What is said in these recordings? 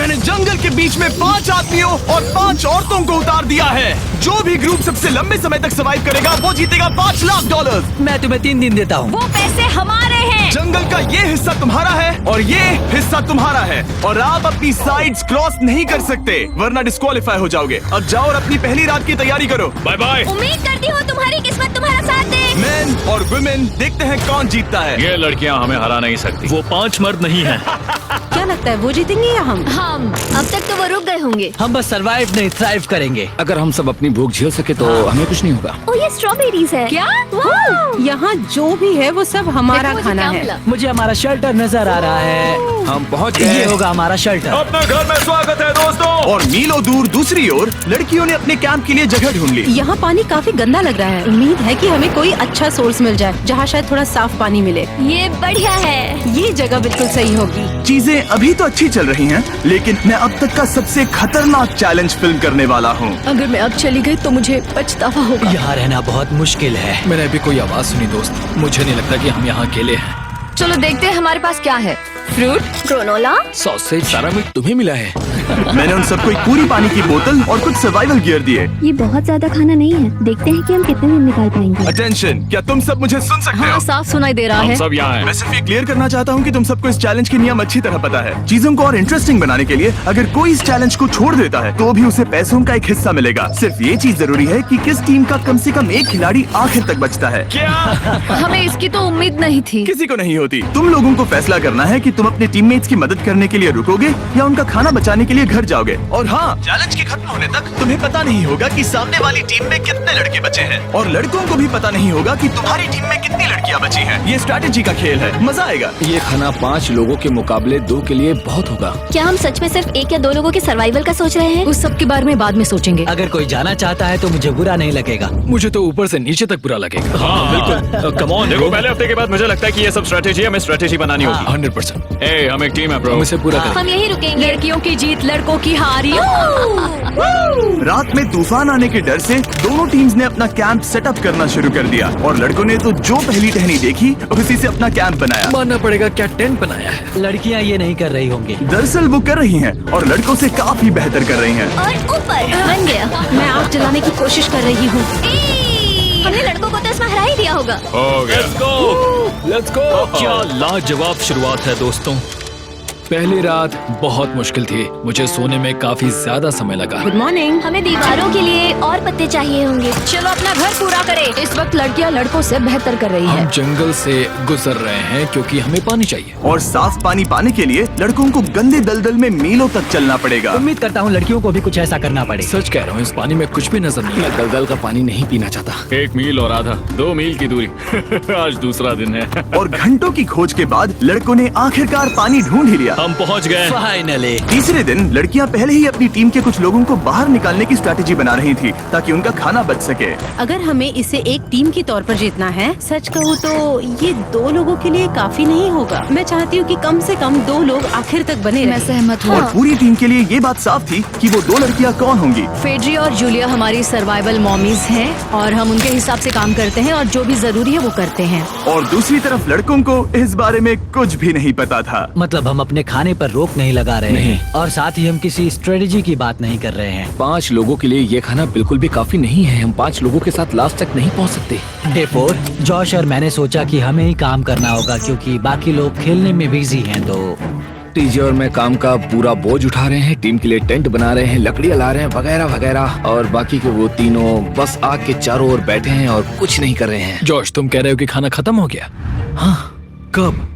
मैंने जंगल के बीच में 5 आदमियों और 5 औरतों को उतार दिया है। जो भी ग्रुप सबसे लंबे समय तक सर्वाइव करेगा वो जीतेगा $5 लाख। मैं तुम्हें 3 दिन देता हूँ। वो पैसे हमारे हैं। जंगल का ये हिस्सा तुम्हारा है और ये हिस्सा तुम्हारा है और आप अपनी साइड्स क्रॉस नहीं कर सकते वरना डिस्क्वालीफाई हो जाओगे। अब जाओ और अपनी पहली रात की तैयारी करो। Bye bye. उम्मीद करती हूँ तुम्हारी किस्मत तुम्हारा साथ दे। मेन और वुमेन देखते हैं कौन जीतता है। ये लड़कियां हमें हरा नहीं सकती। वो 5 मर्द नहीं हैं। क्या लगता है वो जीतेंगे या हम? अब तक तो वो रुक गए होंगे। हम बस सरवाइव नहीं थ्राइव करेंगे। अगर हम सब अपनी भूख झेल सके तो हमें कुछ नहीं होगा। ओ ये स्ट्रॉबेरीज है। क्या? यहाँ जो भी है वो सब हमारा खाना है। मुझे हमारा शेल्टर नजर आ रहा है। हम पहुँच ये गए। होगा हमारा शेल्टर। अपने घर में स्वागत है दोस्तों। और मीलों दूर दूसरी ओर लड़कियों ने अपने कैंप के लिए जगह ढूंढ ली। यहाँ पानी काफी गंदा लग रहा है। उम्मीद है कि हमें कोई अच्छा सोर्स मिल जाए जहाँ शायद थोड़ा साफ पानी मिले। ये बढ़िया है। ये जगह बिल्कुल सही होगी। चीजें अभी तो अच्छी चल रही हैं, लेकिन मैं अब तक का सबसे खतरनाक चैलेंज फिल्म करने वाला हूँ। अगर मैं अब चली गई तो मुझे पछतावा होगा। यहाँ रहना बहुत मुश्किल है। मैंने अभी कोई आवाज सुनी दोस्त। मुझे नहीं लगता कि हम यहाँ अकेले हैं। चलो देखते हैं हमारे पास क्या है। Fruit, granola. सॉसेज, सारा मीट तुम्हें मिला है। मैंने उन सबको एक पूरी पानी की बोतल और कुछ सर्वाइवल गियर दिए। ये बहुत ज्यादा खाना नहीं है। देखते हैं कि हम कितने दिन निकाल पाएंगे। अटेंशन, क्या तुम सब मुझे सुन सकते हो? साफ सुनाई दे रहा हम है। सब यहाँ हैं। मैं सिर्फ ये क्लियर करना चाहता हूँ कि तुम सबको इस चैलेंज के नियम अच्छी तरह पता है। चीजों को और इंटरेस्टिंग बनाने के लिए अगर कोई इस चैलेंज को छोड़ देता है तो भी उसे पैसों का एक हिस्सा मिलेगा। सिर्फ ये चीज जरूरी है कि किस टीम का कम से कम एक खिलाड़ी आखिर तक बचता है। हमें इसकी तो उम्मीद नहीं थी। किसी को नहीं होती। तुम लोगों को फैसला करना है कि तुम अपने टीममेट्स की मदद करने के लिए रुकोगे या उनका खाना बचाने के लिए घर जाओगे। और हाँ, चैलेंज के खत्म होने तक तुम्हें पता नहीं होगा कि सामने वाली टीम में कितने लड़के बचे हैं और लड़कों को भी पता नहीं होगा कि तुम्हारी टीम में कितनी लड़कियां बची हैं। ये स्ट्रैटेजी का खेल है, मजा आएगा। ये खाना 5 लोगों के मुकाबले 2 के लिए बहुत होगा। क्या हम सच में सिर्फ 1 या 2 लोगों के सर्वाइवल का सोच रहे हैं? उस सब के बारे में बाद में सोचेंगे। अगर कोई जाना चाहता है तो मुझे बुरा नहीं लगेगा। मुझे तो ऊपर से नीचे तक बुरा लगेगा। हाँ बिल्कुल। Come on. देखो पहले हफ्ते के बाद मुझे लगता है कि ये सब स्ट्रेटेजी हमें स्ट्रेटेजी बनानी होगी। 100%। ए, हम एक टीम है ब्रो। हम इसे पूरा करेंगे। हम यही रुकेंगे। लड़कियों की जीत, लड़कों की हार। रात में तूफान आने के डर से दोनों टीम्स ने अपना कैंप सेटअप करना शुरू कर दिया और लड़कों ने तो जो पहली टहनी देखी उसी से अपना कैंप बनाया। मानना पड़ेगा क्या टेंट बनाया है। लड़कियाँ ये नहीं कर रही होंगी। दरअसल वो कर रही हैं और लड़कों से काफी बेहतर कर रही हैं। और ऊपर बन गया। मैं आग जलाने की कोशिश कर रही हूँ। हमने लड़कों को तो इसमें हरा ही दिया होगा। हो गया। Let's go. क्या लाजवाब शुरुआत है दोस्तों। पहली रात बहुत मुश्किल थी। मुझे सोने में काफी ज्यादा समय लगा। Good morning. हमें दीवारों के लिए और पत्ते चाहिए होंगे। चलो अपना घर पूरा करें। इस वक्त लड़कियां लड़कों से बेहतर कर रही है। हम जंगल से गुजर रहे हैं क्योंकि हमें पानी चाहिए। और साफ पानी पाने के लिए लड़कों को गंदे दलदल में मीलों तक चलना पड़ेगा। उम्मीद करता हूँ लड़कियों को भी कुछ ऐसा करना पड़े। सच कह रहा हूँ, इस पानी में कुछ भी नजर नहीं। मैं दलदल का पानी नहीं पीना चाहता। 1 मील और आधा, 2 मील की दूरी। आज दूसरा दिन है। और घंटों की खोज के बाद लड़कों ने आखिरकार पानी ढूंढ ही लिया। हम पहुँच गए। फाइनली। तीसरे दिन लड़कियां पहले ही अपनी टीम के कुछ लोगों को बाहर निकालने की स्ट्रैटेजी बना रही थी ताकि उनका खाना बच सके। अगर हमें इसे एक टीम के तौर पर जीतना है, सच कहूँ तो ये 2 लोगों के लिए काफी नहीं होगा। मैं चाहती हूँ कि कम से कम 2 लोग आखिर तक बने मैं रहें। सहमत हूँ। और पूरी टीम के लिए ये बात साफ थी कि वो 2 लड़कियां कौन होंगी। फेड्री और जूलिया हमारी सर्वाइवल मॉमीज हैं और हम उनके हिसाब से काम करते हैं और जो भी जरूरी है वो करते हैं। और दूसरी तरफ लड़कों को इस बारे में कुछ भी नहीं पता था। मतलब हम अपने खाने पर रोक नहीं लगा रहे हैं और साथ ही हम किसी स्ट्रेटेजी की बात नहीं कर रहे हैं। 5 लोगों के लिए ये खाना बिल्कुल भी काफी नहीं है। हम 5 लोगों के साथ लास्ट तक नहीं पहुँच सकते। डे 4 जॉश और मैंने सोचा कि हमें ही काम करना होगा क्योंकि बाकी लोग खेलने में बिजी हैं। तो टीजे और मैं काम का पूरा बोझ उठा रहे हैं। टीम के लिए टेंट बना रहे हैं, लकड़ियाँ ला रहे हैं वगैरह वगैरह। और बाकी के वो तीनों बस आग के चारों ओर बैठे हैं और कुछ नहीं कर रहे हैं। जॉश, तुम कह रहे हो कि खाना खत्म हो गया? हाँ, कब?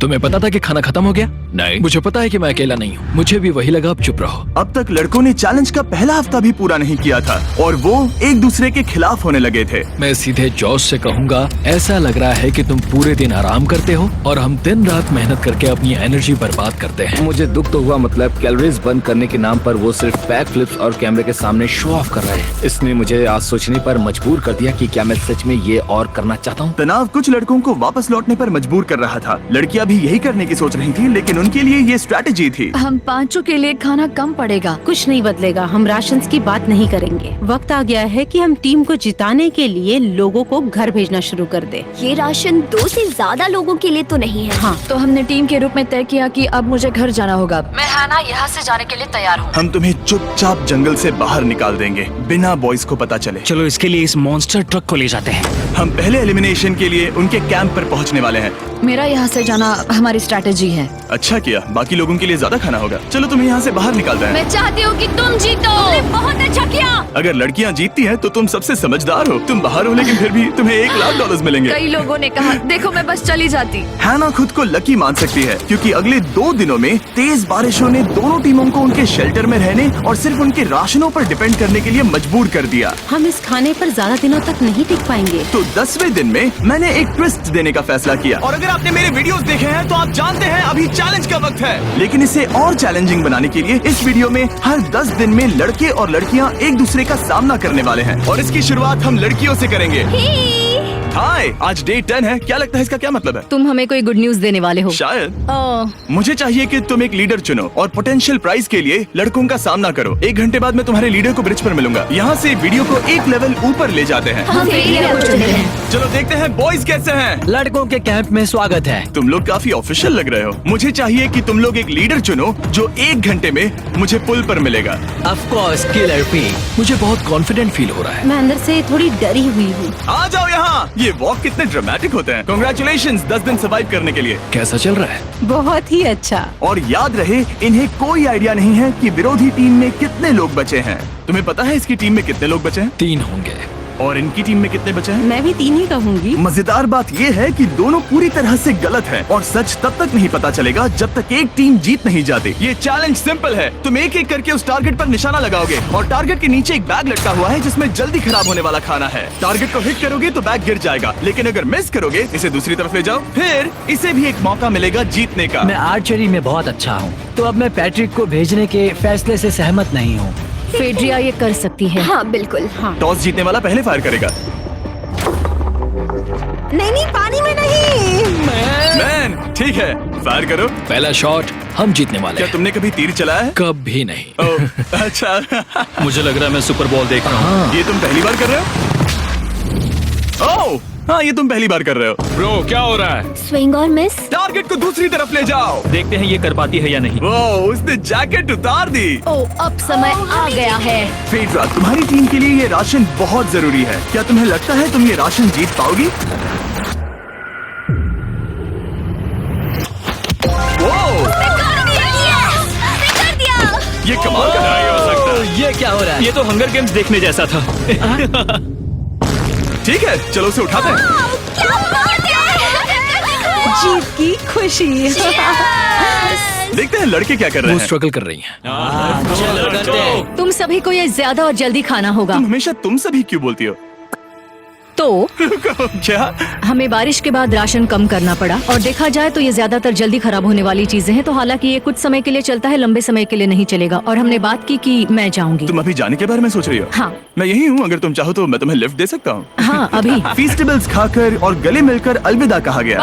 तुम्हें पता था कि खाना खत्म हो गया? नहीं। मुझे पता है कि मैं अकेला नहीं हूँ। मुझे भी वही लगा। अब चुप रहो। अब तक लड़कों ने चैलेंज का पहला हफ्ता भी पूरा नहीं किया था और वो एक दूसरे के खिलाफ होने लगे थे। मैं सीधे जॉश से कहूँगा, ऐसा लग रहा है कि तुम पूरे दिन आराम करते हो और हम दिन रात मेहनत करके अपनी एनर्जी बर्बाद करते हैं। मुझे दुख तो हुआ, मतलब कैलोरीज बर्न करने के नाम पर वो सिर्फ बैक फ्लिप्स और कैमरे के सामने शो ऑफ कर रहे हैं। इसने मुझे आज सोचने पर मजबूर कर दिया कि क्या मैं सच में ये और करना चाहता हूँ। तनाव कुछ लड़कों को वापस लौटने पर मजबूर कर रहा था। लड़कियां भी यही करने की सोच रही थी, लेकिन उनके लिए ये स्ट्रैटेजी थी। हम पांचों के लिए खाना कम पड़ेगा। कुछ नहीं बदलेगा, हम राशन की बात नहीं करेंगे। वक्त आ गया है कि हम टीम को जिताने के लिए लोगों को घर भेजना शुरू कर दे। ये राशन 2 से ज्यादा लोगों के लिए तो नहीं है। हाँ, तो हमने टीम के रूप में तय किया कि अब मुझे घर जाना होगा। मैं हैना यहाँ से जाने के लिए तैयार हूँ। हम तुम्हें चुपचाप जंगल से बाहर निकाल देंगे बिना बॉयज को पता चले। चलो इसके लिए इस मॉन्स्टर ट्रक को ले जाते हैं। हम पहले एलिमिनेशन के लिए उनके कैंप पर पहुंचने वाले हैं। मेरा यहाँ से जाना हमारी स्ट्रैटेजी है। अच्छा किया, बाकी लोगों के लिए ज्यादा खाना होगा। चलो तुम्हें यहाँ से बाहर निकालते हैं। मैं चाहती हूँ कि तुम जीतो। बहुत अच्छा किया। अगर लड़कियाँ जीतती हैं तो तुम सबसे समझदार हो। तुम बाहर हो लेकिन फिर भी तुम्हें $1,00,000 मिलेंगे। कई लोगों ने कहा देखो मैं बस चली जाती। हैना खुद को लकी मान सकती है क्योंकि अगले 2 दिनों में तेज बारिशों ने दोनों टीमों को उनके शेल्टर में रहने और सिर्फ उनके राशनों पर डिपेंड करने के लिए मजबूर कर दिया। हम इस खाने पर ज्यादा दिनों तक नहीं टिक पाएंगे। तो 10वें दिन में मैंने एक ट्विस्ट देने का फैसला किया। और अगर आपने मेरे वीडियोस देखे हैं तो आप जानते हैं अभी चैलेंज का वक्त है। लेकिन इसे और चैलेंजिंग बनाने के लिए इस वीडियो में हर 10 दिन में लड़के और लड़कियां एक दूसरे का सामना करने वाले हैं और इसकी शुरुआत हम लड़कियों से करेंगे। हाय, आज डे 10 है। क्या लगता है इसका क्या मतलब है? तुम हमें कोई गुड न्यूज देने वाले हो शायद। ओह, मुझे चाहिए कि तुम एक लीडर चुनो और पोटेंशियल प्राइज के लिए लड़कों का सामना करो। 1 घंटे बाद मैं तुम्हारे लीडर को ब्रिज पर मिलूंगा। यहाँ से वीडियो को एक लेवल ऊपर ले जाते हैं। हम फेलियर को चुनते हैं। चलो देखते हैं बॉयज कैसे हैं। लड़कों के कैंप में स्वागत है। तुम लोग काफी ऑफिशियल लग रहे हो। मुझे चाहिए कि तुम लोग एक लीडर चुनो जो 1 घंटे में मुझे पुल पर मिलेगा। Of course killer P. मुझे बहुत कॉन्फिडेंट फील हो रहा है। मैं अंदर से थोड़ी डरी हुई हूँ। आ जाओ यहाँ। ये वॉक कितने ड्रामेटिक होते हैं। कांग्रेचुलेशंस 10 दिन सर्वाइव करने के लिए। कैसा चल रहा है? बहुत ही अच्छा। और याद रहे इन्हें कोई आइडिया नहीं है कि विरोधी टीम में कितने लोग बचे हैं। तुम्हें पता है इसकी टीम में कितने लोग बचे हैं? 3 होंगे। और इनकी टीम में कितने बचे हैं? मैं भी 3 ही कहूँगी। मजेदार बात ये है कि दोनों पूरी तरह से गलत हैं और सच तब तक नहीं पता चलेगा जब तक एक टीम जीत नहीं जाती। ये चैलेंज सिंपल है। तुम एक एक करके उस टारगेट पर निशाना लगाओगे और टारगेट के नीचे एक बैग लटका हुआ है जिसमें जल्दी खराब होने वाला खाना है। टारगेट को हिट करोगे तो बैग गिर जाएगा, लेकिन अगर मिस करोगे इसे दूसरी तरफ ले जाओ, फिर इसे भी एक मौका मिलेगा जीतने का। मैं आर्चरी में बहुत अच्छा हूँ, तो अब मैं पैट्रिक को भेजने के फैसले से सहमत नहीं हूँ। फेड्रिया ये कर सकती है। हाँ बिल्कुल। हाँ। टॉस जीतने वाला पहले फायर करेगा। नहीं, पानी में नहीं। मैन, ठीक है, फायर करो। पहला शॉट हम जीतने वाले क्या हैं। तुमने कभी तीर चलाया है? कभी नहीं। ओह, अच्छा। मुझे लग रहा है मैं सुपर बॉल देख रहा हूँ। ये तुम पहली बार कर रहे हो? ओह, हाँ, ये तुम पहली बार कर रहे हो। ब्रो क्या हो रहा है? स्विंग और मिस। टारगेट को दूसरी तरफ ले जाओ। देखते हैं ये कर पाती है या नहीं। वो उसने जैकेट उतार दी। ओह, अब समय आ गया है। फेड्रा, तुम्हारी टीम के लिए ये राशन बहुत जरूरी है। क्या तुम्हें लगता है तुम ये राशन जीत पाओगी? ये कमाल का नहीं हो सकता। ये क्या हो रहा है? ये तो हंगर गेम्स देखने जैसा था। ठीक है, चलो उसे उठाते हैं। जीत की खुशी। देखते हैं लड़के क्या कर रहे वो हैं। स्ट्रगल कर रही हैं। चलो करते हैं। तुम सभी को ये ज्यादा और जल्दी खाना होगा। तुम हमेशा तुम सभी क्यों बोलती हो? तो क्या? हमें बारिश के बाद राशन कम करना पड़ा और देखा जाए तो ये ज्यादातर जल्दी खराब होने वाली चीजें हैं। तो हालांकि ये कुछ समय के लिए चलता है, लंबे समय के लिए नहीं चलेगा। और हमने बात की कि मैं जाऊंगी। तुम अभी जाने के बारे में सोच रही हो? हाँ। मैं यही हूँ, अगर तुम चाहो तो मैं तुम्हें लिफ्ट दे सकता हूँ। हाँ, अभी। फीस्टेबल्स खाकर और गले मिलकर अलविदा कहा गया।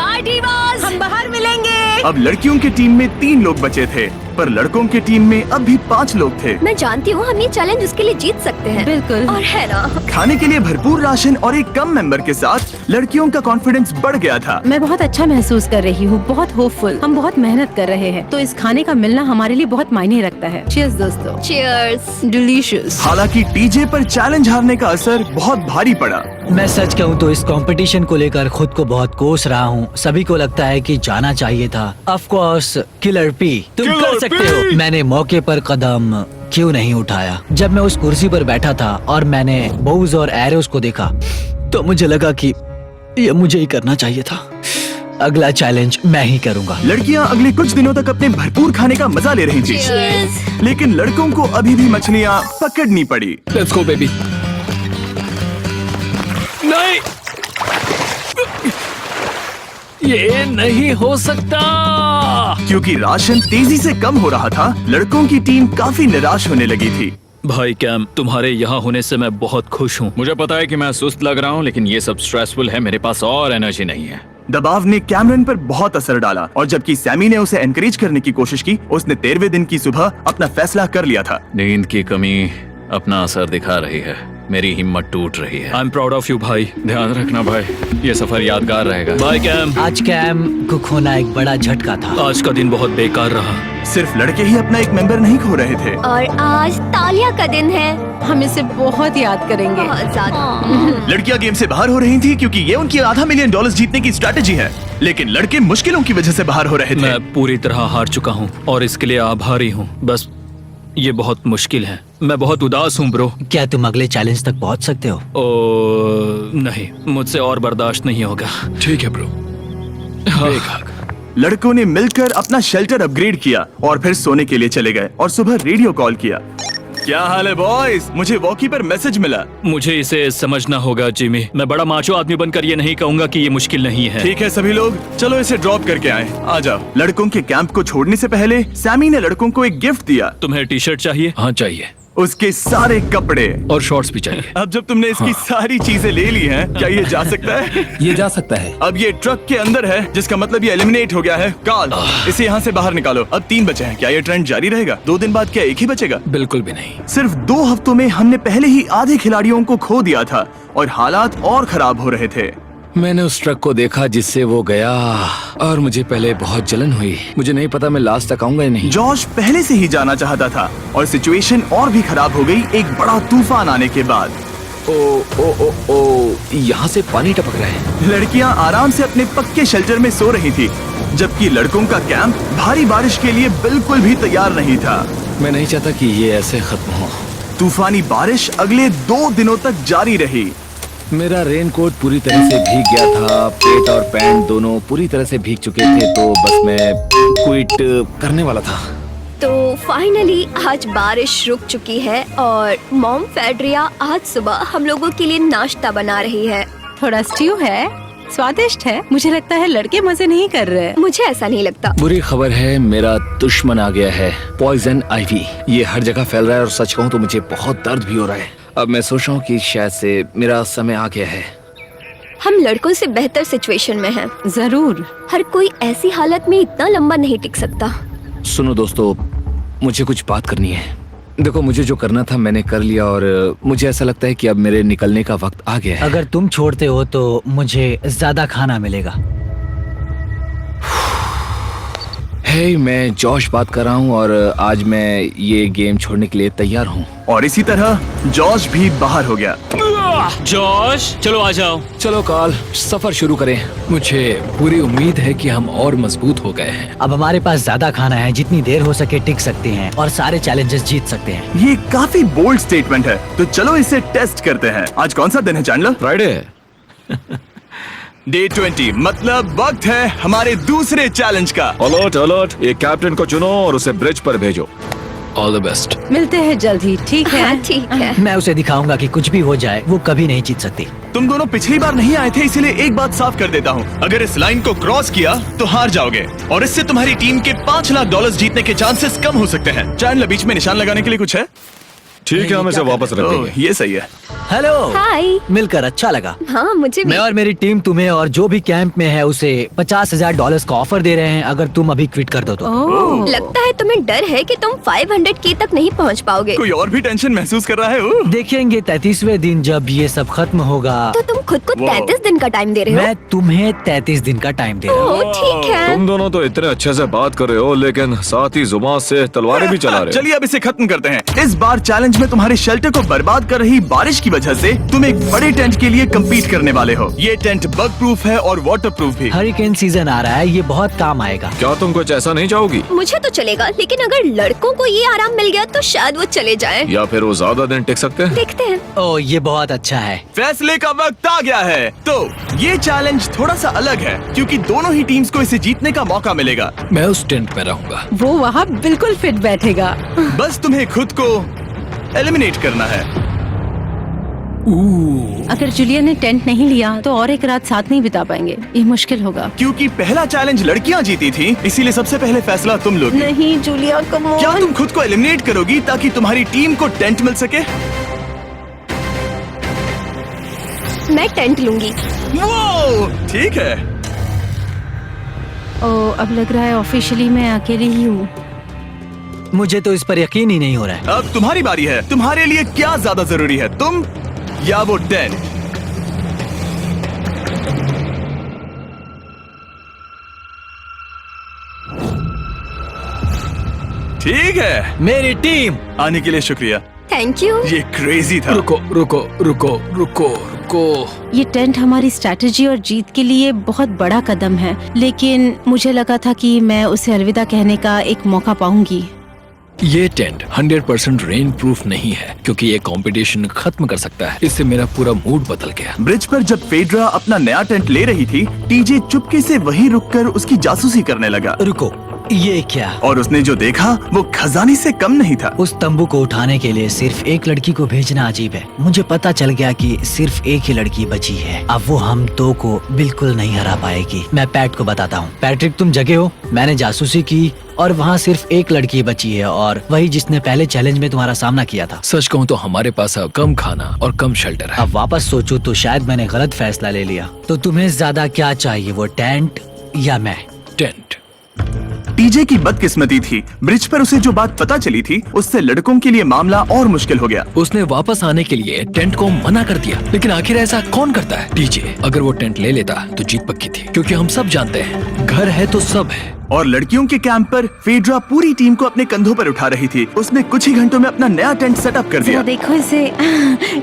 हम बाहर मिलेंगे। अब लड़कियों की टीम में 3 लोग बचे थे, पर लड़कों की टीम में अब भी 5 लोग थे। मैं जानती हूँ हम ये चैलेंज उसके लिए जीत सकते हैं। बिल्कुल। और है ना। खाने के लिए भरपूर राशन और एक कम मेंबर के साथ लड़कियों का कॉन्फिडेंस बढ़ गया था। मैं बहुत अच्छा महसूस कर रही हूँ, बहुत होपफुल। हम बहुत मेहनत कर रहे हैं, तो इस खाने का मिलना हमारे लिए बहुत मायने रखता है। चीयर्स दोस्तों। चीयर्स। डिलीशियस। हालांकि टीजे पर चैलेंज हारने का असर बहुत भारी पड़ा। मैं सच कहूँ तो इस कंपटीशन को लेकर खुद को बहुत कोस रहा हूँ। सभी को लगता है कि जाना चाहिए था। ऑफ कोर्स किलर पी, तुम कर सकते हो। मैंने मौके पर कदम क्यों नहीं उठाया? जब मैं उस कुर्सी पर बैठा था और मैंने बोव्स और एरोस को देखा तो मुझे लगा कि ये मुझे ही करना चाहिए था। अगला चैलेंज मैं ही करूँगा। लड़कियां अगले कुछ दिनों तक अपने भरपूर खाने का मजा ले रही थी, लेकिन लड़कों को अभी भी मछलियां पकड़नी पड़ी। Let's go baby. नहीं, ये नहीं हो सकता। क्योंकि राशन तेजी से कम हो रहा था, लड़कों की टीम काफी निराश होने लगी थी। भाई कैम, तुम्हारे यहाँ होने से मैं बहुत खुश हूँ। मुझे पता है कि मैं सुस्त लग रहा हूँ, लेकिन ये सब स्ट्रेसफुल है। मेरे पास और एनर्जी नहीं है। दबाव ने कैमरन पर बहुत असर डाला और जबकि सैमी ने उसे एनकरेज करने की कोशिश की, उसने 13वें दिन की सुबह अपना फैसला कर लिया था। नींद की कमी अपना असर दिखा रही है, मेरी हिम्मत टूट रही है। I am proud of you भाई। ध्यान रखना भाई, ये सफर यादगार रहेगा। Bye cam. आज कैम को खोना एक बड़ा झटका था। आज का दिन बहुत बेकार रहा। सिर्फ लड़के ही अपना एक मेंबर नहीं खो रहे थे। और आज तालिया का दिन है। हम इसे बहुत याद करेंगे। बहुत ज्यादा। लड़कियां गेम से बाहर हो रही थी क्योंकि ये उनकी $500 मिलियन जीतने की स्ट्रैटेजी है, लेकिन लड़के मुश्किलों की वजह से बाहर हो रहे थे। मैं पूरी तरह हार चुका हूँ और इसके लिए आभारी हूँ। बस ये बहुत मुश्किल है। मैं बहुत उदास हूँ ब्रो। क्या तुम अगले चैलेंज तक पहुंच सकते हो? नहीं, मुझसे और बर्दाश्त नहीं होगा। ठीक है ब्रो। लड़कों ने मिलकर अपना शेल्टर अपग्रेड किया और फिर सोने के लिए चले गए और सुबह रेडियो कॉल किया। क्या हाल है बॉयज? मुझे वॉकी पर मैसेज मिला। मुझे इसे समझना होगा जिमी। मैं बड़ा माचो आदमी बनकर ये नहीं कहूंगा कि ये मुश्किल नहीं है। ठीक है सभी लोग, चलो इसे ड्रॉप करके आए। आ जाओ। लड़कों के कैंप को छोड़ने से पहले सैमी ने लड़कों को एक गिफ्ट दिया। तुम्हें टी शर्ट चाहिए? हाँ चाहिए, उसके सारे कपड़े और शॉर्ट्स भी चाहिए। अब जब तुमने इसकी सारी चीजें ले ली हैं, क्या ये जा सकता है? ये जा सकता है। अब ये ट्रक के अंदर है, जिसका मतलब ये एलिमिनेट हो गया है। काल, इसे यहाँ से बाहर निकालो। अब 3 बचे हैं। क्या ये ट्रेंड जारी रहेगा? 2 दिन बाद क्या एक ही बचेगा? बिल्कुल भी नहीं। सिर्फ 2 हफ्तों में हमने पहले ही आधे खिलाड़ियों को खो दिया था और हालात और खराब हो रहे थे। मैंने उस ट्रक को देखा जिससे वो गया और मुझे पहले बहुत जलन हुई। मुझे नहीं पता मैं लास्ट तक आऊंगा या नहीं। जॉश पहले से ही जाना चाहता था और सिचुएशन और भी खराब हो गई एक बड़ा तूफान आने के बाद। ओ ओ ओ ओ, यहाँ से पानी टपक रहा है। लड़कियां आराम से अपने पक्के शेल्टर में सो रही थी, जबकि लड़कों का कैंप भारी बारिश के लिए बिल्कुल भी तैयार नहीं था। मैं नहीं चाहता कि ये ऐसे खत्म हो। तूफानी बारिश अगले 2 दिनों तक जारी रही। मेरा रेनकोट पूरी तरह से भीग गया था, पेट और पैंट दोनों पूरी तरह से भीग चुके थे, तो बस मैं क्विट करने वाला था। तो फाइनली आज बारिश रुक चुकी है और मॉम फेड्रिया आज सुबह हम लोगों के लिए नाश्ता बना रही है। थोड़ा स्ट्यू है, स्वादिष्ट है। मुझे लगता है लड़के मजे नहीं कर रहे। मुझे ऐसा नहीं लगता। बुरी खबर है, मेरा दुश्मन आ गया है, पॉइजन आइवी। ये हर जगह फैल रहा है और सच कहूँ तो मुझे बहुत दर्द भी हो रहा है। अब मैं सोच रहा हूँ कि शायद से मेरा समय आ गया है। हम लड़कों से बेहतर सिचुएशन में हैं। जरूर। हर कोई ऐसी हालत में इतना लंबा नहीं टिक सकता। सुनो दोस्तों, मुझे कुछ बात करनी है। देखो, मुझे जो करना था मैंने कर लिया और मुझे ऐसा लगता है कि अब मेरे निकलने का वक्त आ गया है। अगर तुम छोड़ते हो तो मुझे ज्यादा खाना मिलेगा। हे, मैं जॉश बात कर रहा हूँ और आज मैं ये गेम छोड़ने के लिए तैयार हूँ। और इसी तरह जॉश भी बाहर हो गया। जॉश, चलो आ जाओ। चलो काल, सफर शुरू करें। मुझे पूरी उम्मीद है कि हम और मजबूत हो गए हैं। अब हमारे पास ज्यादा खाना है, जितनी देर हो सके टिक सकते हैं और सारे चैलेंजेस जीत सकते हैं। ये काफी बोल्ड स्टेटमेंट है, तो चलो इसे टेस्ट करते हैं। आज कौन सा दिन है चैंडलर? फ्राइडे। डे 20, मतलब वक्त है हमारे दूसरे चैलेंज का। अलर्ट अलर्ट, एक कैप्टन को चुनो और उसे ब्रिज पर भेजो। All the best. मिलते हैं जल्द ही, ठीक है? हाँ, ठीक है। मैं उसे दिखाऊंगा कि कुछ भी हो जाए वो कभी नहीं जीत सकती। तुम दोनों पिछली बार नहीं आए थे, इसीलिए एक बात साफ कर देता हूँ। अगर इस लाइन को क्रॉस किया तो हार जाओगे और इससे तुम्हारी टीम के $5 लाख जीतने के चांसेस कम हो सकते हैं। चैंडलर, बीच में निशान लगाने के लिए कुछ है? ठीक है, हम इसे वापस रख ओह, देंगे। ये सही है। हेलो। हाय। मिलकर अच्छा लगा। हाँ, मुझे भी। मैं और मेरी टीम तुम्हें और जो भी कैंप में है उसे $50,000 का ऑफर दे रहे हैं अगर तुम अभी क्विट कर दो तो। ओह, लगता है तुम्हें डर है कि तुम 500K तक नहीं पहुंच पाओगे। कोई और भी टेंशन महसूस कर रहा है? ओह। देखेंगे 33वें दिन जब ये सब खत्म होगा। तो तुम खुद को 33 दिन का टाइम दे रहे हो? मैं तुम्हें 33 दिन का टाइम दे रहा हूँ। ओह, ठीक है। तुम दोनों तो इतने अच्छे से बात कर रहे हो, लेकिन साथ ही जुबान से तलवारें भी चला रहे हो। चलिए अब इसे खत्म करते हैं। इस बार चैलेंज में तुम्हारे शेल्टर को बर्बाद कर रही बारिश की वजह से तुम एक बड़े टेंट के लिए कम्पीट करने वाले हो। ये टेंट बग प्रूफ है और वाटर प्रूफ भी। हरिकेन सीजन आ रहा है, ये बहुत काम आएगा। क्या तुम कुछ ऐसा नहीं चाहोगी? मुझे तो चलेगा, लेकिन अगर लड़कों को ये आराम मिल गया तो शायद वो चले जाएं। या फिर वो ज्यादा दिन टिक सकते हैं? देखते हैं। ओह, ये बहुत अच्छा है। फैसले का वक्त आ गया है। तो ये चैलेंज थोड़ा सा अलग है क्योंकि दोनों ही टीम्स को इसे जीतने का मौका मिलेगा। मैं उस टेंट में रहूंगा। वो वहाँ बिल्कुल फिट बैठेगा। बस तुम्हें खुद को एलिमिनेट करना है। अगर जूलिया ने टेंट नहीं लिया तो और एक रात साथ नहीं बिता पाएंगे। ये मुश्किल होगा। क्योंकि पहला चैलेंज लड़कियां जीती थी, इसीलिए सबसे पहले फैसला तुम लोगी। नहीं जूलिया, कम ऑन। क्या तुम खुद को एलिमिनेट करोगी ताकि तुम्हारी टीम को टेंट मिल सके? मैं टेंट लूंगी। वो ठीक है। अब लग रहा है ऑफिशियली मैं अकेली ही हूँ। मुझे तो इस पर यकीन ही नहीं हो रहा है। अब तुम्हारी बारी है। तुम्हारे लिए क्या ज्यादा जरूरी है, तुम या वो टेंट? ठीक है, मेरी टीम। आने के लिए शुक्रिया। Thank you. ये क्रेजी था। रुको रुको रुको रुको रुको। ये टेंट हमारी स्ट्रैटेजी और जीत के लिए बहुत बड़ा कदम है, लेकिन मुझे लगा था कि मैं उसे अलविदा कहने का एक मौका पाऊंगी। ये टेंट 100% रेन प्रूफ नहीं है, क्योंकि ये कंपटीशन खत्म कर सकता है। इससे मेरा पूरा मूड बदल गया। ब्रिज पर जब फेड्रा अपना नया टेंट ले रही थी, टीजे चुपके से वहीं रुककर उसकी जासूसी करने लगा। रुको, ये क्या? और उसने जो देखा वो खजाने से कम नहीं था। उस तंबू को उठाने के लिए सिर्फ एक लड़की को भेजना अजीब है। मुझे पता चल गया कि सिर्फ एक ही लड़की बची है। अब वो हम दो को बिल्कुल नहीं हरा पाएगी। मैं पैट को बताता हूँ। पैट्रिक, तुम जगे हो? मैंने जासूसी की और वहाँ सिर्फ एक लड़की बची है, और वही जिसने पहले चैलेंज में तुम्हारा सामना किया था। सच कहूँ तो हमारे पास अब कम खाना और कम शेल्टर है। अब वापस सोचो तो शायद मैंने गलत फैसला ले लिया। तो तुम्हें ज्यादा क्या चाहिए, वो टेंट या मैं? टेंट। टीजे की बदकिस्मती थी, ब्रिज पर उसे जो बात पता चली थी उससे लड़कों के लिए मामला और मुश्किल हो गया। उसने वापस आने के लिए टेंट को मना कर दिया, लेकिन आखिर ऐसा कौन करता है? टीजे, अगर वो टेंट ले लेता तो जीत पक्की थी, क्योंकि हम सब जानते हैं घर है तो सब है। और लड़कियों के कैंप पर फेड्रा पूरी टीम को अपने कंधों पर उठा रही थी। उसने कुछ ही घंटों में अपना नया टेंट सेटअप कर दिया। जरा देखो इसे,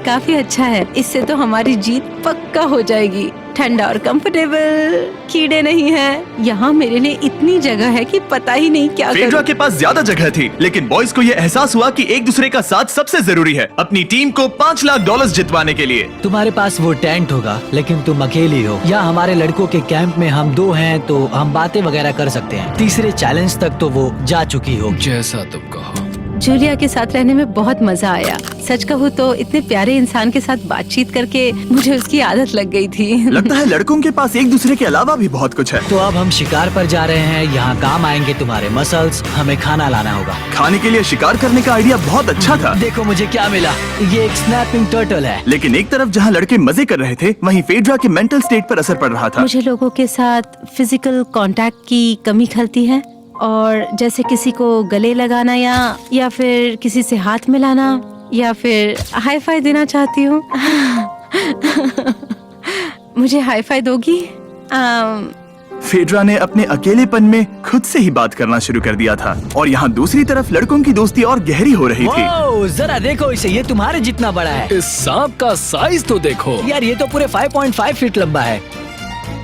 काफी अच्छा है। इससे तो हमारी जीत पक्का हो जाएगी। ठंडा और कंफर्टेबल, कीड़े नहीं हैं। यहाँ मेरे लिए इतनी जगह है कि पता ही नहीं क्या फेड्रा करूं। के पास ज्यादा जगह थी, लेकिन बॉयज को ये एहसास हुआ कि एक दूसरे का साथ सबसे जरूरी है अपनी टीम को $5 लाख जितवाने के लिए। तुम्हारे पास वो टेंट होगा, लेकिन तुम अकेली हो। या हमारे लड़कों के कैंप में हम दो हैं तो हम बातें वगैरह कर सकते हैं। तीसरे चैलेंज तक तो वो जा चुकी हो। जैसा तुम कहो। जूलिया के साथ रहने में बहुत मजा आया। सच कहूँ तो इतने प्यारे इंसान के साथ बातचीत करके मुझे उसकी आदत लग गई थी। लगता है लड़कों के पास एक दूसरे के अलावा भी बहुत कुछ है। तो अब हम शिकार पर जा रहे हैं। यहाँ काम आएंगे तुम्हारे मसल्स। हमें खाना लाना होगा। खाने के लिए शिकार करने का आइडिया बहुत अच्छा था। देखो मुझे क्या मिला। ये एक स्नैपिंग टर्टल है। लेकिन एक तरफ जहाँ लड़के मजे कर रहे थे, वहीं फेड्रा के मेंटल स्टेट पर असर पड़ रहा था। मुझे लोगों के साथ फिजिकल कांटेक्ट की कमी खलती है, और जैसे किसी को गले लगाना या फिर किसी से हाथ मिलाना या फिर हाई फाई देना चाहती हूँ। मुझे हाई फाई दोगी? फेड्रा ने अपने अकेलेपन में खुद से ही बात करना शुरू कर दिया था, और यहाँ दूसरी तरफ लड़कों की दोस्ती और गहरी हो रही थी। ओह, जरा देखो इसे, ये तुम्हारे जितना बड़ा है। इस सांप का साइज तो देखो यार, ये तो पूरे 5.5 फीट लंबा है।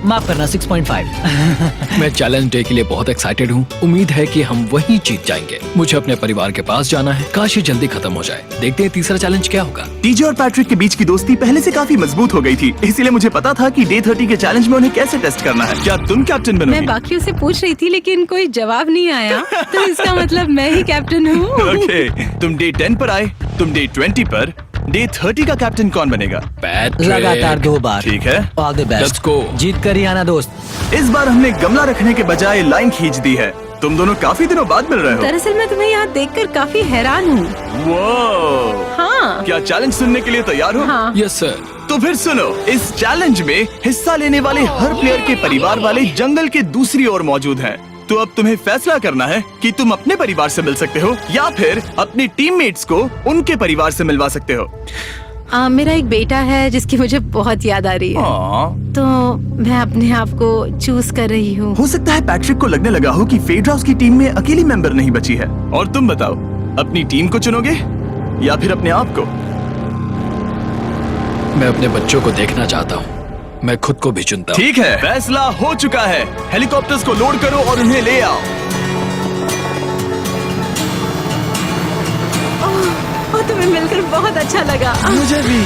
माफ करना, 6.5। मैं चैलेंज डे के लिए बहुत एक्साइटेड हूँ। उम्मीद है कि हम वहीं जीत जाएंगे। मुझे अपने परिवार के पास जाना है। काश ये जल्दी खत्म हो जाए। देखते हैं तीसरा चैलेंज क्या होगा। टीजे और पैट्रिक के बीच की दोस्ती पहले से काफी मजबूत हो गई थी, इसीलिए मुझे पता था कि डे 30 के चैलेंज में उन्हें कैसे टेस्ट करना है। क्या तुम कैप्टन बनोगी? मैं बाकियों से पूछ रही थी, लेकिन कोई जवाब नहीं आया, तो इसका मतलब मैं ही कैप्टन हूँ। ओके, तुम डे 10 पर आए, तुम डे 20 पर। डे 30 का कैप्टन कौन बनेगा? पैट्रिक। लगातार 2 बार। ठीक है, all the best. Let's go। जीत कर ही आना दोस्त। इस बार हमने गमला रखने के बजाय लाइन खींच दी है। तुम दोनों काफी दिनों बाद मिल रहे हो। दरअसल मैं तुम्हें यहाँ देखकर काफी हैरान हूँ। वो हाँ। क्या चैलेंज सुनने के लिए तैयार हो? हाँ। Yes sir. तो फिर सुनो, इस चैलेंज में हिस्सा लेने वाले हर प्लेयर के परिवार वाले जंगल के दूसरी ओर मौजूद हैं। तो अब तुम्हें फैसला करना है कि तुम अपने परिवार से मिल सकते हो या फिर अपने टीममेट्स को उनके परिवार से मिलवा सकते हो। मेरा एक बेटा है जिसकी मुझे बहुत याद आ रही है, तो मैं अपने आप को चूज कर रही हूँ। हो सकता है पैट्रिक को लगने लगा हो कि फेड्रा उसकी टीम में अकेली मेंबर नहीं बची है। और तुम बताओ, अपनी टीम को चुनोगे या फिर अपने आप को? मैं अपने बच्चों को देखना चाहता हूँ। मैं खुद को भी चुनता हूँ। ठीक है, फैसला हो चुका है। हेलीकॉप्टर्स को लोड करो और उन्हें ले आओ। तुम्हें मिलकर बहुत अच्छा लगा। मुझे भी।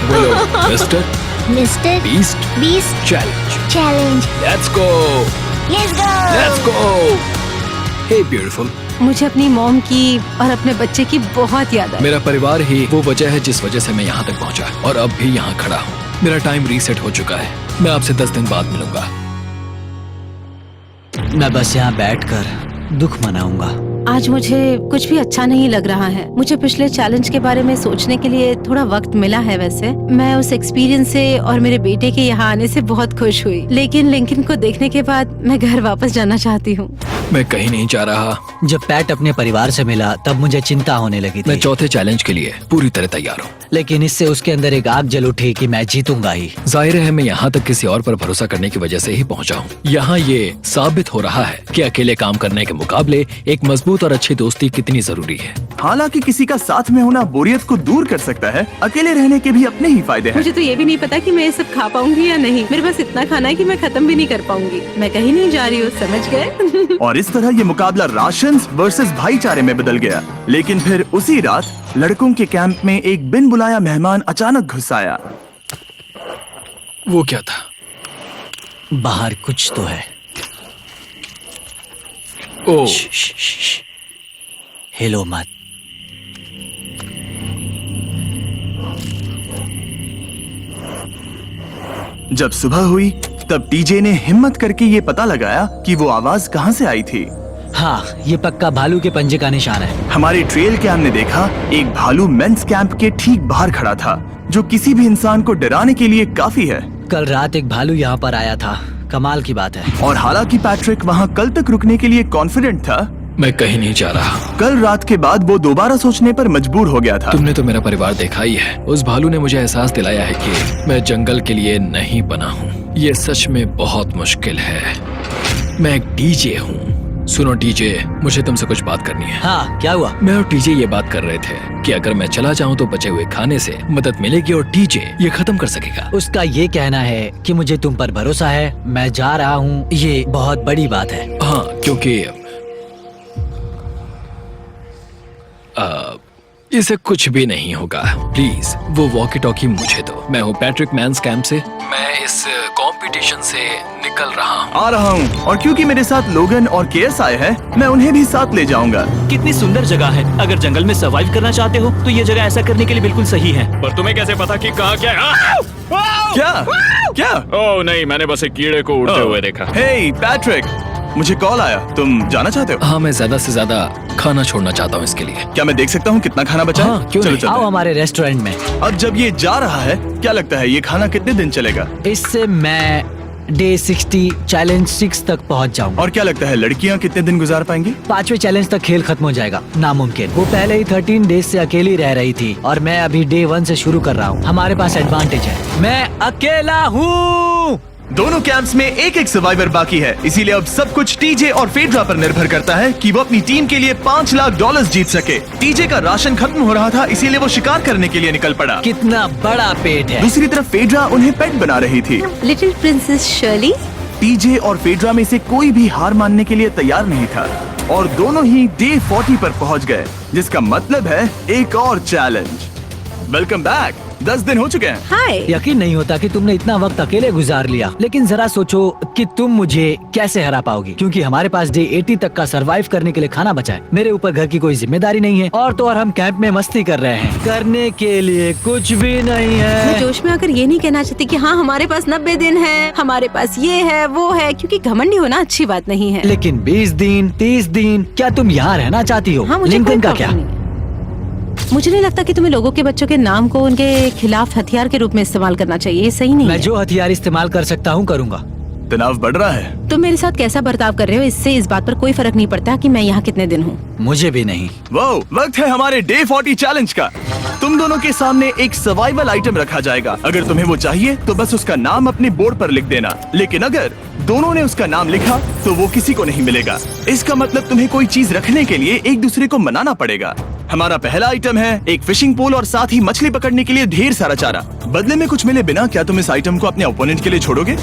बोलो mister mister beast challenge. Challenge. Let's go. Let's go. Hey beautiful. मुझे अपनी मॉम की और अपने बच्चे की बहुत याद आई। मेरा परिवार ही वो वजह है जिस वजह से मैं यहाँ तक पहुँचा और अब भी यहाँ खड़ा हूँ। मेरा टाइम रीसेट हो चुका है। मैं आपसे 10 दिन बाद मिलूंगा। मैं बस यहाँ बैठकर दुख मनाऊंगा। आज मुझे कुछ भी अच्छा नहीं लग रहा है। मुझे पिछले चैलेंज के बारे में सोचने के लिए थोड़ा वक्त मिला है। वैसे मैं उस एक्सपीरियंस से और मेरे बेटे के यहाँ आने से बहुत खुश हुई, लेकिन लिंकन को देखने के बाद मैं घर वापस जाना चाहती हूँ। मैं कहीं नहीं जा रहा। जब पैट अपने परिवार से मिला तब मुझे चिंता होने लगी मैं थी, चौथे चैलेंज के लिए पूरी तरह तैयार हूँ। लेकिन इससे उसके अंदर एक आग जल उठी कि मैं जीतूंगा ही। जाहिर है मैं यहाँ तक किसी और पर भरोसा करने की वजह से ही पहुँचा हूँ। यहाँ ये साबित हो रहा है कि अकेले काम करने के मुकाबले एक मजबूत और अच्छी दोस्ती कितनी जरूरी है। हालांकि किसी का साथ में होना बोरियत को दूर कर सकता है, अकेले रहने के भी अपने ही फायदे हैं। मुझे तो ये भी नहीं पता कि मैं ये सब खा पाऊंगी या नहीं। मेरे पास इतना खाना है कि मैं खत्म भी नहीं कर पाऊंगी। मैं कहीं नहीं जा रही हूँ, समझ गए? और इस तरह ये मुकाबला राशंस वर्सेस भाईचारे में बदल गया। लेकिन फिर उसी रात लड़कों के कैंप में एक बिन बुलाया मेहमान अचानक घुस आया। वो क्या था? बाहर कुछ तो है। ओ, हिलो मत। जब सुबह हुई तब टीजे ने हिम्मत करके ये पता लगाया कि वो आवाज कहाँ से आई थी। हाँ, ये पक्का भालू के पंजे का निशान है। हमारी ट्रेल कैम ने देखा एक भालू मेंस कैंप के ठीक बाहर खड़ा था, जो किसी भी इंसान को डराने के लिए काफी है। कल रात एक भालू यहाँ पर आया था, कमाल की बात है। और हालांकि पैट्रिक वहाँ कल तक रुकने के लिए कॉन्फिडेंट था, मैं कहीं नहीं जा रहा। कल रात के बाद वो दोबारा सोचने पर मजबूर हो गया था। तुमने तो मेरा परिवार देखा ही है। उस भालू ने मुझे एहसास दिलाया है कि मैं जंगल के लिए नहीं बना हूँ। ये सच में बहुत मुश्किल है। मैं एक डीजे हूँ। सुनो डीजे, मुझे तुमसे कुछ बात करनी है। हाँ, क्या हुआ? मैं और टीजे ये बात कर रहे थे कि अगर मैं चला जाऊँ तो बचे हुए खाने से मदद मिलेगी और टीजे ये खत्म कर सकेगा। उसका ये कहना है कि मुझे तुम पर भरोसा है, मैं जा रहा हूँ। ये बहुत बड़ी बात है। हाँ, क्योंकि इसे कुछ भी नहीं होगा। प्लीज वो वॉकी टॉकी मुझे दो। मैं हूँ पैट्रिक मैंस कैंप से। मैं इस कंपटीशन से निकल रहा हूँ। आ रहा हूँ, और क्योंकि मेरे साथ लोगन और केएस आए हैं, मैं उन्हें भी साथ ले जाऊंगा। कितनी सुंदर जगह है। अगर जंगल में सर्वाइव करना चाहते हो तो ये जगह ऐसा करने के लिए बिल्कुल सही है। पर तुम्हें कैसे पता कि कहाँ क्या है? क्या क्या? ओह नहीं, मैंने बस एक कीड़े को उड़ते हुए देखा। हे पैट्रिक, मुझे कॉल आया, तुम जाना चाहते हो? हाँ, मैं ज्यादा से ज्यादा खाना छोड़ना चाहता हूँ इसके लिए। क्या मैं देख सकता हूँ कितना खाना बचा है? हाँ, क्यों चलो नहीं? चलते आओ हैं। हमारे रेस्टोरेंट में। अब जब ये जा रहा है, क्या लगता है ये खाना कितने दिन चलेगा? इससे मैं डे 60 चैलेंज 6 तक पहुंच जाऊंगा। और क्या लगता है लड़कियाँ कितने दिन गुजार पाएंगी? 5वें चैलेंज तक खेल खत्म हो जाएगा। नामुमकिन। वो पहले ही 13 डेज से अकेली रह रही थी और मैं अभी डे 1 से शुरू कर रहा हूँ। हमारे पास एडवांटेज है, मैं अकेला हूँ। दोनों कैंप्स में एक एक सर्वाइवर बाकी है, इसीलिए अब सब कुछ टीजे और फेड्रा पर निर्भर करता है कि वो अपनी टीम के लिए $5 लाख जीत सके। टीजे का राशन खत्म हो रहा था, इसीलिए वो शिकार करने के लिए निकल पड़ा। कितना बड़ा पेट है। दूसरी तरफ फेड्रा उन्हें पेट बना रही थी। Little princess Shirley. टीजे और फेड्रा में से कोई भी हार मानने के लिए तैयार नहीं था, और दोनों ही डे 40 पर पहुंच गए, जिसका मतलब है एक और चैलेंज। Welcome back. 10 दिन हो चुके हैं। हाय। यकीन नहीं होता कि तुमने इतना वक्त अकेले गुजार लिया, लेकिन जरा सोचो कि तुम मुझे कैसे हरा पाओगी, क्योंकि हमारे पास डे 80 तक का सरवाइव करने के लिए खाना बचा है। मेरे ऊपर घर की कोई जिम्मेदारी नहीं है, और तो और हम कैंप में मस्ती कर रहे हैं। करने के लिए कुछ भी नहीं मैं है। जोश में आकर ये नहीं कहना चाहती कि हाँ हमारे पास 90 दिन है, हमारे पास ये है वो है, क्योंकि घमंडी होना अच्छी बात नहीं है। लेकिन 20 दिन 30 दिन, क्या तुम यहाँ रहना चाहती हो? हाँ, मुझे लिंकन कोई का प्रॉब्लम क्या? नहीं है। मुझे नहीं लगता कि तुम्हें लोगों के बच्चों के नाम को उनके खिलाफ हथियार के रूप में इस्तेमाल करना चाहिए। ये सही नहीं मैं है। जो हथियार इस्तेमाल कर सकता हूँ करूँगा। तनाव बढ़ रहा है। तुम मेरे साथ कैसा बर्ताव कर रहे हो, इससे इस बात पर कोई फर्क नहीं पड़ता कि मैं यहाँ कितने दिन हूँ। मुझे भी नहीं। वो वक्त है हमारे डे 40 चैलेंज का। तुम दोनों के सामने एक सर्वाइवल आइटम रखा जाएगा। अगर तुम्हें वो चाहिए तो बस उसका नाम अपने बोर्ड पर लिख देना, लेकिन अगर दोनों ने उसका नाम लिखा तो वो किसी को नहीं मिलेगा। इसका मतलब तुम्हें कोई चीज रखने के लिए एक दूसरे को मनाना पड़ेगा। हमारा पहला आइटम है एक फिशिंग पोल और साथ ही मछली पकड़ने के लिए ढेर सारा चारा। बदले में कुछ मिले बिना क्या तुम इस आइटम को अपने ओपोनेंट के लिए छोड़ोगे?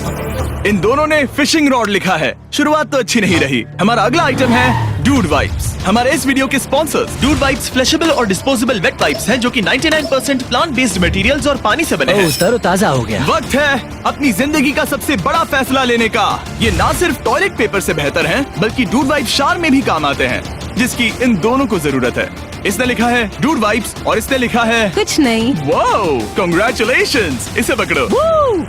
इन दोनों ने फिशिंग रॉड लिखा है। शुरुआत तो अच्छी नहीं रही। हमारा अगला आइटम है डूड वाइप्स। हमारे इस वीडियो के स्पॉन्सर्स डूड वाइप्स फ्लैशेबल और डिस्पोजेबल वेट वाइप्स हैं, जो कि 99% प्लांट बेस्ड मटेरियल्स और पानी से बने हैं। तरोताजा हो गया। वक्त है अपनी जिंदगी का सबसे बड़ा फैसला लेने का। ये ना सिर्फ टॉयलेट पेपर से बेहतर हैं, बल्कि डूड वाइप शार में भी काम आते हैं, जिसकी इन दोनों को जरूरत है। इसने लिखा है डूड वाइप्स और इसने लिखा है कुछ नहीं। Wow, congratulations. इसे पकड़ो।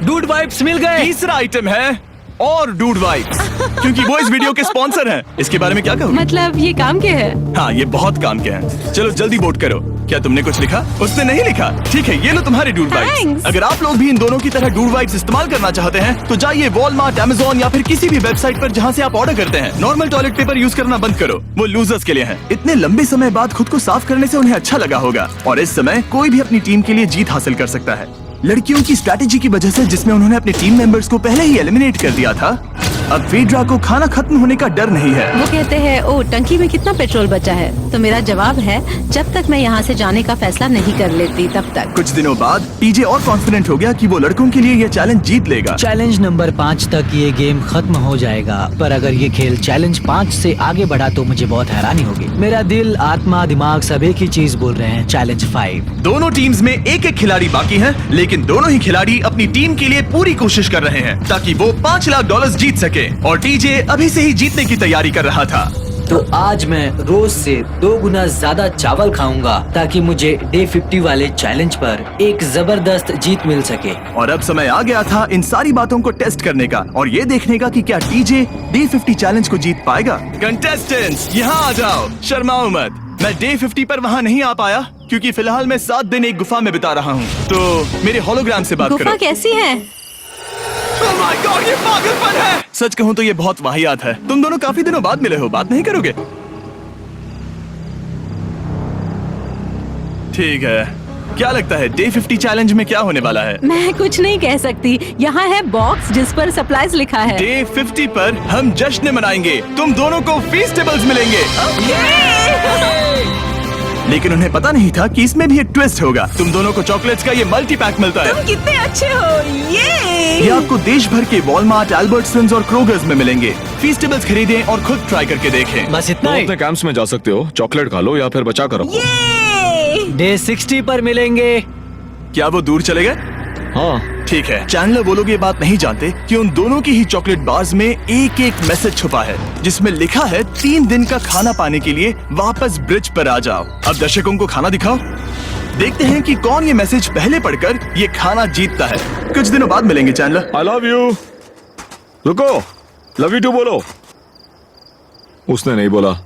डूड वाइप्स मिल गए। तीसरा आइटम है और डूड वाइब्स, क्योंकि वो इस वीडियो के स्पॉन्सर हैं। इसके बारे में क्या कहोगे? मतलब ये काम के है? हाँ, ये बहुत काम के हैं। चलो जल्दी वोट करो। क्या तुमने कुछ लिखा? उसने नहीं लिखा। ठीक है, ये लो तुम्हारे डूड वाइब्स। Thanks. अगर आप लोग भी इन दोनों की तरह डूड वाइब्स इस्तेमाल करना चाहते हैं तो जाइए वॉलमार्ट, अमेज़न या फिर किसी भी वेबसाइट पर जहाँ से आप ऑर्डर करते हैं। नॉर्मल टॉयलेट पेपर यूज करना बंद करो, वो लूजर्स के लिए है। इतने लंबे समय बाद खुद को साफ करने से उन्हें अच्छा लगा होगा, और इस समय कोई भी अपनी टीम के लिए जीत हासिल कर सकता है। लड़कियों की स्ट्रैटेजी की वजह से, जिसमें उन्होंने अपने टीम मेंबर्स को पहले ही एलिमिनेट कर दिया था, अब फेड्रा को खाना खत्म होने का डर नहीं है। वो कहते हैं, ओ टंकी में कितना पेट्रोल बचा है? तो मेरा जवाब है, जब तक मैं यहाँ से जाने का फैसला नहीं कर लेती तब तक। कुछ दिनों बाद टीजे और कॉन्फिडेंट हो गया कि वो लड़कों के लिए ये चैलेंज जीत लेगा। चैलेंज नंबर 5 तक ये गेम खत्म हो जाएगा, पर अगर ये खेल चैलेंज 5 से आगे बढ़ा तो मुझे बहुत हैरानी होगी। मेरा दिल, आत्मा, दिमाग सब एक ही चीज बोल रहे हैं, चैलेंज 5। दोनों टीम्स में एक एक खिलाड़ी बाकी हैं, लेकिन दोनों ही खिलाड़ी अपनी टीम के लिए पूरी कोशिश कर रहे हैं ताकि वो $5 लाख जीत सके, और टीजे अभी से ही जीतने की तैयारी कर रहा था। तो आज मैं रोज से 2 गुना ज्यादा चावल खाऊंगा ताकि मुझे डे 50 वाले चैलेंज पर एक जबरदस्त जीत मिल सके। और अब समय आ गया था इन सारी बातों को टेस्ट करने का और ये देखने का कि क्या टीजे डे 50 चैलेंज को जीत पाएगा। कंटेस्टेंट्स यहाँ आ जाओ, शर्माओ मत। मैं डे 50 पर वहाँ नहीं आ पाया क्योंकि फिलहाल मैं 7 दिन एक गुफा में बिता रहा हूँ, तो मेरे होलोग्राम से बात करो। गुफा कैसी है? Oh my God, ये पागलपन है। सच कहूँ तो ये बहुत वाहियात है। तुम दोनों काफी दिनों बाद मिले हो, बात नहीं करोगे? ठीक है, क्या लगता है डे 50 चैलेंज में क्या होने वाला है? मैं कुछ नहीं कह सकती। यहाँ है बॉक्स जिस पर सप्लाईज लिखा है। डे 50 पर हम जश्न मनाएंगे, तुम दोनों को फीस्टेबल्स मिलेंगे। लेकिन उन्हें पता नहीं था कि इसमें भी एक ट्विस्ट होगा। तुम दोनों को चॉकलेट्स का ये मल्टी पैक मिलता है। तुम कितने अच्छे हो। ये आपको देश भर के वॉलमार्ट, अल्बर्ट्सन्स और क्रोगर्स में मिलेंगे। फीस्टेबल्स खरीदें और खुद ट्राई करके देखें। बस इतना ही। अपने कैंप्स में जा सकते हो, चॉकलेट खा लो या फिर बचा कर रखो। डे 60 पर मिलेंगे। क्या वो दूर चले गए? हाँ, ठीक है। चैंडलर वो लोग ये बात नहीं जानते कि उन दोनों की ही चॉकलेट बार्स में एक एक मैसेज छुपा है जिसमें लिखा है 3 दिन का खाना पाने के लिए वापस ब्रिज पर आ जाओ। अब दर्शकों को खाना दिखाओ, देखते हैं कि कौन ये मैसेज पहले पढ़कर ये खाना जीतता है। कुछ दिनों बाद मिलेंगे चैंडलर। I love you. रुको, लव यू टू बोलो। उसने नहीं बोला।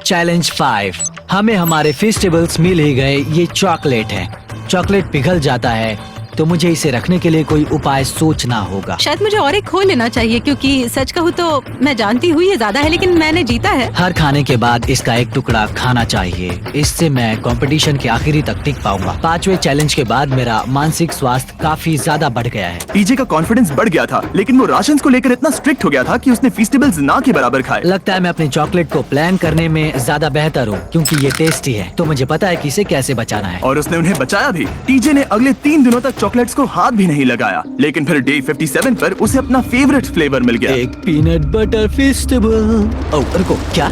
चैलेंज 5, हमें हमारे फेस्टिवल्स मिल ही गए। ये चॉकलेट है। चॉकलेट पिघल जाता है तो मुझे इसे रखने के लिए कोई उपाय सोचना होगा। शायद मुझे और एक खो लेना चाहिए, क्योंकि सच कहूँ तो मैं जानती हूँ ये ज्यादा है, लेकिन मैंने जीता है। हर खाने के बाद इसका एक टुकड़ा खाना चाहिए, इससे मैं कंपटीशन के आखिरी तक टिक पाऊंगा। 5वें चैलेंज के बाद मेरा मानसिक स्वास्थ्य काफी ज्यादा बढ़ गया है। टीजे का कॉन्फिडेंस बढ़ गया था, लेकिन वो राशन को लेकर इतना स्ट्रिक्ट हो गया था कि उसने फीस्टेबल्स ना के बराबर खाए। लगता है मैं अपने चॉकलेट को प्लान करने में ज्यादा बेहतर हूँ, क्योंकि ये टेस्टी है तो मुझे पता है कि इसे कैसे बचाना है। और उसने उन्हें बचाया भी। टीजे ने अगले 3 दिनों तक चॉकलेट्स को हाथ भी नहीं लगाया, लेकिन फिर डे 57 पर उसे अपना फेवरेट फ्लेवर मिल गया। एक पीनट बटर फेस्टिवल। ओह रुको, क्या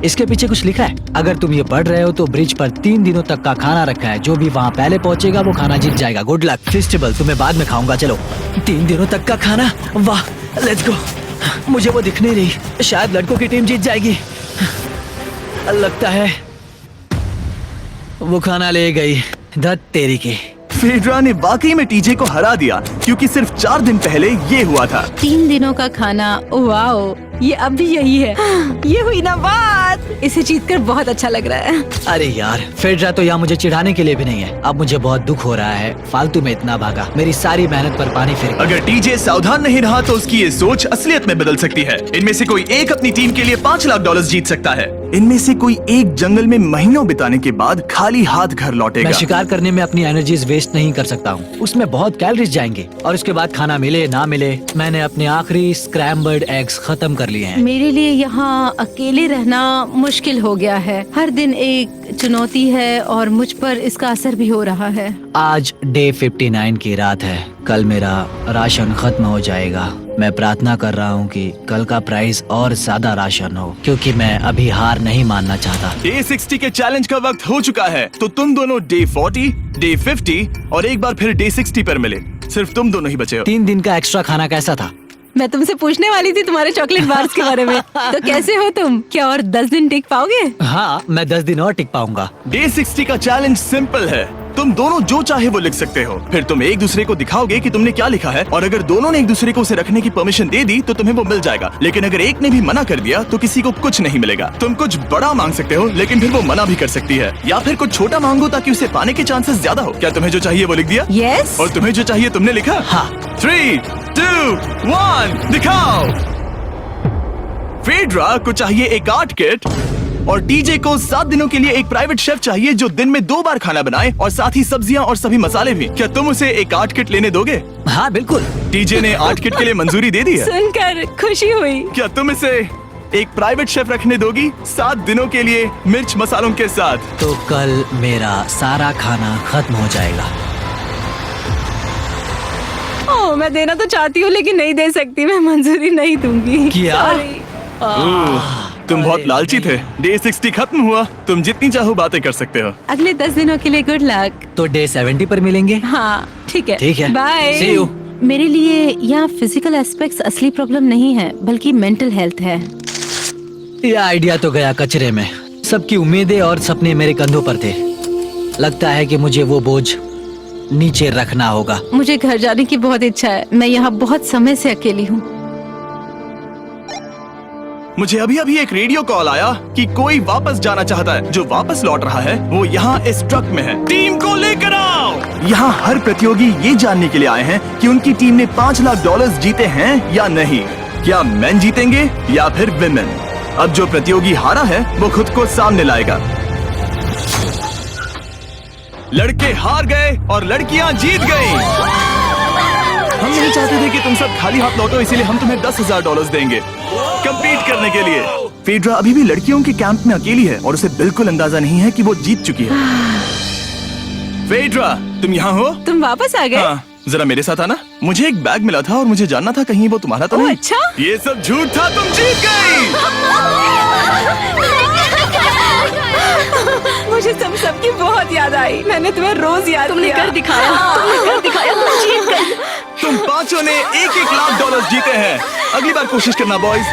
इसके पीछे कुछ लिखा है? अगर तुम ये पढ़ रहे हो तो ब्रिज पर 3 दिनों तक का खाना रखा है। जो भी वहाँ पहले पहुँचेगा वो खाना जीत जाएगा। Good luck. फेस्टिवल तुम्हें बाद में खाऊंगा। चलो, 3 दिनों तक का खाना, वाह, लेट्स गो। मुझे वो दिख नहीं रही, शायद लड़कों की टीम जीत जाएगी। लगता है वो खाना ले गई। धत तेरी की। फेड्रा ने वाकई में टीजे को हरा दिया, क्योंकि सिर्फ 4 दिन पहले ये हुआ था। 3 दिनों का खाना, वाओ, ये अब भी यही है। ये हुई ना बात। इसे जीतकर बहुत अच्छा लग रहा है। अरे यार, फेड्रा तो यहाँ मुझे चिढ़ाने के लिए भी नहीं है। अब मुझे बहुत दुख हो रहा है, फालतू में इतना भागा, मेरी सारी मेहनत पर पानी फिर गया। अगर टीजे सावधान नहीं रहा तो उसकी ये सोच असलियत में बदल सकती है। इनमें से कोई एक अपनी टीम के लिए $5 लाख जीत सकता है। इनमें से कोई एक जंगल में महीनों बिताने के बाद खाली हाथ घर लौटेगा। मैं शिकार करने में अपनी एनर्जीज वेस्ट नहीं कर सकता हूँ, उसमें बहुत कैलोरीज जाएंगे। और उसके बाद खाना मिले ना मिले, मैंने अपने आखिरी स्क्रैम्बल्ड एग्स खत्म कर लिए हैं। मेरे लिए यहाँ अकेले रहना मुश्किल हो गया है। हर दिन एक चुनौती है और मुझ पर इसका असर भी हो रहा है। आज डे 59 की रात है। कल मेरा राशन खत्म हो जाएगा। मैं प्रार्थना कर रहा हूँ कि कल का प्राइस और ज्यादा राशन हो, क्योंकि मैं अभी हार नहीं मानना चाहता। डे 60 के चैलेंज का वक्त हो चुका है, तो तुम दोनों डे 40, डे 50 और एक बार फिर डे 60 पर मिले। सिर्फ तुम दोनों ही बचे हो। 3 दिन का एक्स्ट्रा खाना कैसा था? मैं तुमसे पूछने वाली थी तुम्हारे चॉकलेट बार्स के बारे में। तो कैसे हो तुम? क्या और 10 दिन टिक पाओगे? हाँ, मैं 10 दिन और टिक पाऊंगा। डे 60 का चैलेंज सिंपल है। तुम दोनों जो चाहे वो लिख सकते हो, फिर तुम एक दूसरे को दिखाओगे कि तुमने क्या लिखा है, और अगर दोनों ने एक दूसरे को उसे रखने की परमिशन दे दी तो तुम्हें वो मिल जाएगा। लेकिन अगर एक ने भी मना कर दिया तो किसी को कुछ नहीं मिलेगा। तुम कुछ बड़ा मांग सकते हो, लेकिन फिर वो मना भी कर सकती है, या फिर कुछ छोटा मांगो ताकि उसे पाने के चांसेस ज्यादा हो। क्या तुम्हें जो चाहिए वो लिख दिया? यस। और तुम्हें जो चाहिए तुमने लिखा? हाँ। 3, 2, 1 दिखाओ। फेड्रा को चाहिए एक आर्ट किट, और टीजे को 7 दिनों के लिए एक प्राइवेट शेफ चाहिए जो दिन में 2 बार खाना बनाए, और साथ ही सब्जियां और सभी मसाले भी। क्या तुम उसे एक आर्ट किट लेने दोगे? हाँ बिल्कुल। टीजे ने आर्ट किट के लिए मंजूरी दे दी है। सुनकर खुशी हुई। क्या तुम इसे एक प्राइवेट शेफ रखने दोगी 7 दिनों के लिए मिर्च मसालों के साथ? तो कल मेरा सारा खाना खत्म हो जाएगा। ओह, मैं देना तो चाहती हूँ लेकिन नहीं दे सकती, मैं मंजूरी नहीं दूंगी। क्या? Sorry। तुम बहुत लालची थे। डे 60 खत्म हुआ, तुम जितनी चाहो बातें कर सकते हो। अगले 10 दिनों के लिए गुड लक। तो डे 70 पर मिलेंगे। हाँ ठीक है। ठीक है। बाय। See you। मेरे लिए यहाँ फिजिकल एस्पेक्ट्स असली प्रॉब्लम नहीं है, बल्कि मेंटल हेल्थ है। ये आइडिया तो गया कचरे में। सबकी उम्मीदें और सपने मेरे कंधों पर थे। लगता है कि मुझे वो बोझ नीचे रखना होगा। मुझे घर जाने की बहुत इच्छा है। मैं यहाँ बहुत समय से अकेली हूँ। मुझे अभी अभी एक रेडियो कॉल आया कि कोई वापस जाना चाहता है। जो वापस लौट रहा है वो यहाँ इस ट्रक में है। टीम को लेकर आओ। यहाँ हर प्रतियोगी ये जानने के लिए आए हैं कि उनकी टीम ने $5 लाख जीते हैं या नहीं। क्या मेन जीतेंगे या फिर विमेन? अब जो प्रतियोगी हारा है वो खुद को सामने लाएगा। लड़के हार गए और लड़कियां जीत गई। हम नहीं चाहते थे कि तुम सब खाली हाथ लौटो, इसीलिए हम तुम्हें $10,000 देंगे कंपीट करने के लिए। फेड्रा अभी भी लड़कियों के कैंप में अकेली है और उसे बिल्कुल अंदाजा नहीं है कि वो जीत चुकी है। फेड्रा, तुम यहाँ हो? तुम वापस आ गए? हाँ, जरा मेरे साथ आना। मुझे एक बैग मिला था और मुझे जानना था कहीं वो तुम्हारा तो ओह, नहीं। अच्छा? ये सब झूठ था, तुम जीत गई। मुझे तुम सबकी बहुत याद आई। मैंने तुम्हें रोज याद तुमने किया। कर दिखाया, तुमने कर दिखाया, तुम जीत गई। तुम पांचों ने $1-1 लाख जीते हैं। अगली बार कोशिश करना बॉयज।